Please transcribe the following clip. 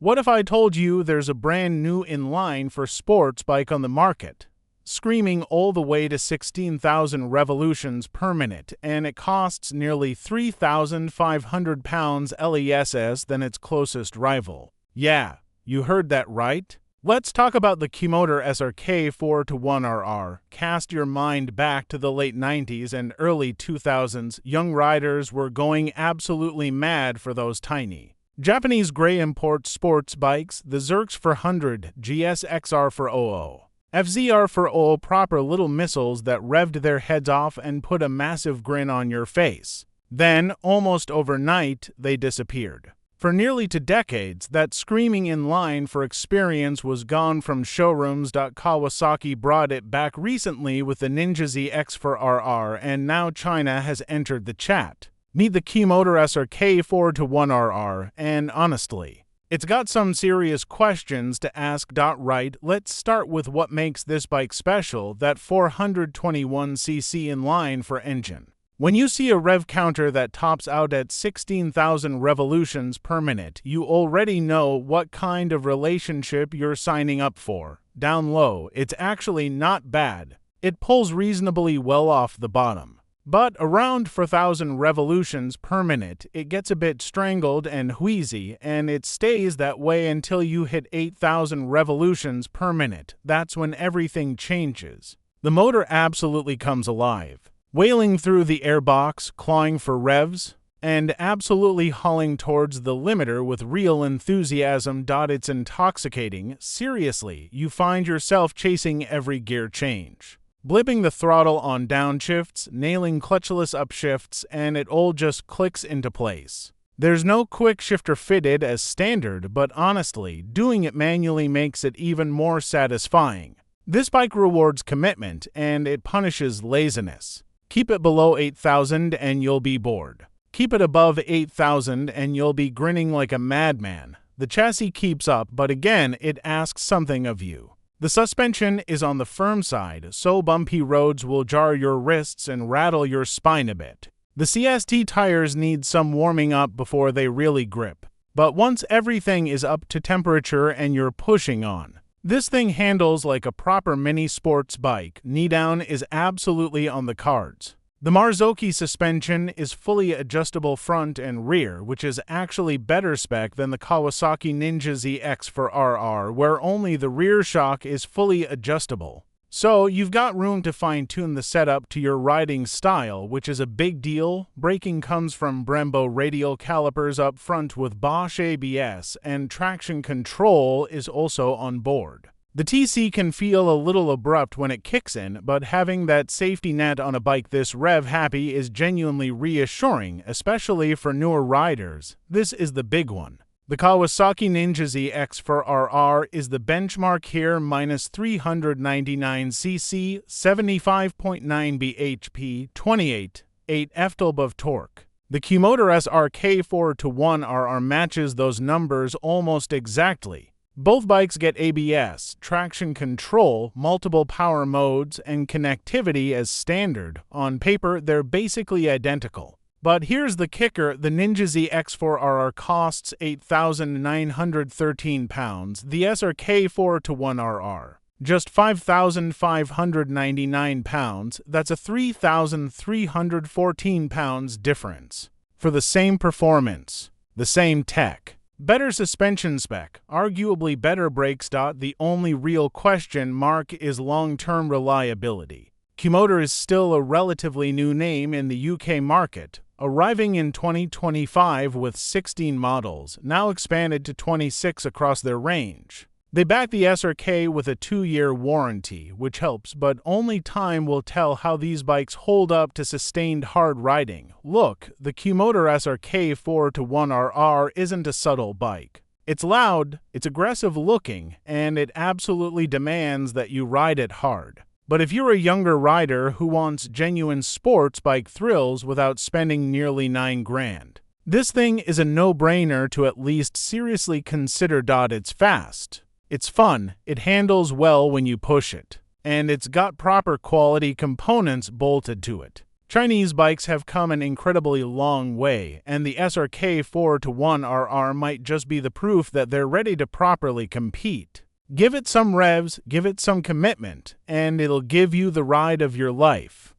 What if I told you there's a brand new inline-four sports bike on the market, screaming all the way to 16,000 revolutions per minute, and it costs nearly 3,500 pounds less than its closest rival? Yeah, you heard that right. Let's talk about the Kimotor SRK 4-1RR. Cast your mind back to the late 90s and early 2000s. Young riders were going absolutely mad for those tiny Japanese gray import sports bikes, the Zerks 400, GSXR 400, FZR 400, proper little missiles that revved their heads off and put a massive grin on your face. Then, almost overnight, they disappeared. For nearly 2 decades, that screaming inline-four experience was gone from showrooms. Kawasaki brought it back recently with the Ninja ZX4RR, and now China has entered the chat. Meet the Kimotor SRK 4-1RR, and honestly, it's got some serious questions to ask. Right, let's start with what makes this bike special, that 421cc inline-four engine. When you see a rev counter that tops out at 16,000 revolutions per minute, you already know what kind of relationship you're signing up for. Down low, it's actually not bad. It pulls reasonably well off the bottom. But around 4,000 revolutions per minute, it gets a bit strangled and wheezy, and it stays that way until you hit 8,000 revolutions per minute. That's when everything changes. The motor absolutely comes alive, wailing through the airbox, clawing for revs, and absolutely hauling towards the limiter with real enthusiasm. It's intoxicating. Seriously, you find yourself chasing every gear change, blipping the throttle on downshifts, nailing clutchless upshifts, and it all just clicks into place. There's no quick shifter fitted as standard, but honestly, doing it manually makes it even more satisfying. This bike rewards commitment, and it punishes laziness. Keep it below 8,000 and you'll be bored. Keep it above 8,000 and you'll be grinning like a madman. The chassis keeps up, but again, it asks something of you. The suspension is on the firm side, so bumpy roads will jar your wrists and rattle your spine a bit. The CST tires need some warming up before they really grip. But once everything is up to temperature and you're pushing on, this thing handles like a proper mini sports bike. Knee down is absolutely on the cards. The Marzocchi suspension is fully adjustable front and rear, which is actually better spec than the Kawasaki Ninja ZX4RR, where only the rear shock is fully adjustable. So you've got room to fine-tune the setup to your riding style, which is a big deal. Braking comes from Brembo radial calipers up front with Bosch ABS, and traction control is also on board. The TC can feel a little abrupt when it kicks in, but having that safety net on a bike this rev-happy is genuinely reassuring, especially for newer riders. This is the big one. The Kawasaki Ninja ZX4RR is the benchmark here, minus 399cc, 75.9 bhp, 28.8 Ft of torque. The Kimotor SRK 4-1RR matches those numbers almost exactly. Both bikes get ABS, traction control, multiple power modes, and connectivity as standard. On paper, they're basically identical. But here's the kicker, the Ninja ZX4RR costs 8,913 pounds, the SRK 4-1RR just 5,599 pounds. That's a 3,314 pounds difference. For the same performance, the same tech, better suspension spec, arguably better brakes. The only real question mark is long-term reliability. Kimotor is still a relatively new name in the UK market, arriving in 2025 with 16 models, now expanded to 26 across their range. They back the SRK with a 2-year warranty, which helps, but only time will tell how these bikes hold up to sustained hard riding. Look, the Kimotor SRK 4-1RR isn't a subtle bike. It's loud, it's aggressive looking, and it absolutely demands that you ride it hard. But if you're a younger rider who wants genuine sports bike thrills without spending nearly $9 grand, this thing is a no-brainer to at least seriously consider. It's fast, it's fun, it handles well when you push it, and it's got proper quality components bolted to it. Chinese bikes have come an incredibly long way, and the SRK 4-1RR might just be the proof that they're ready to properly compete. Give it some revs, give it some commitment, and it'll give you the ride of your life.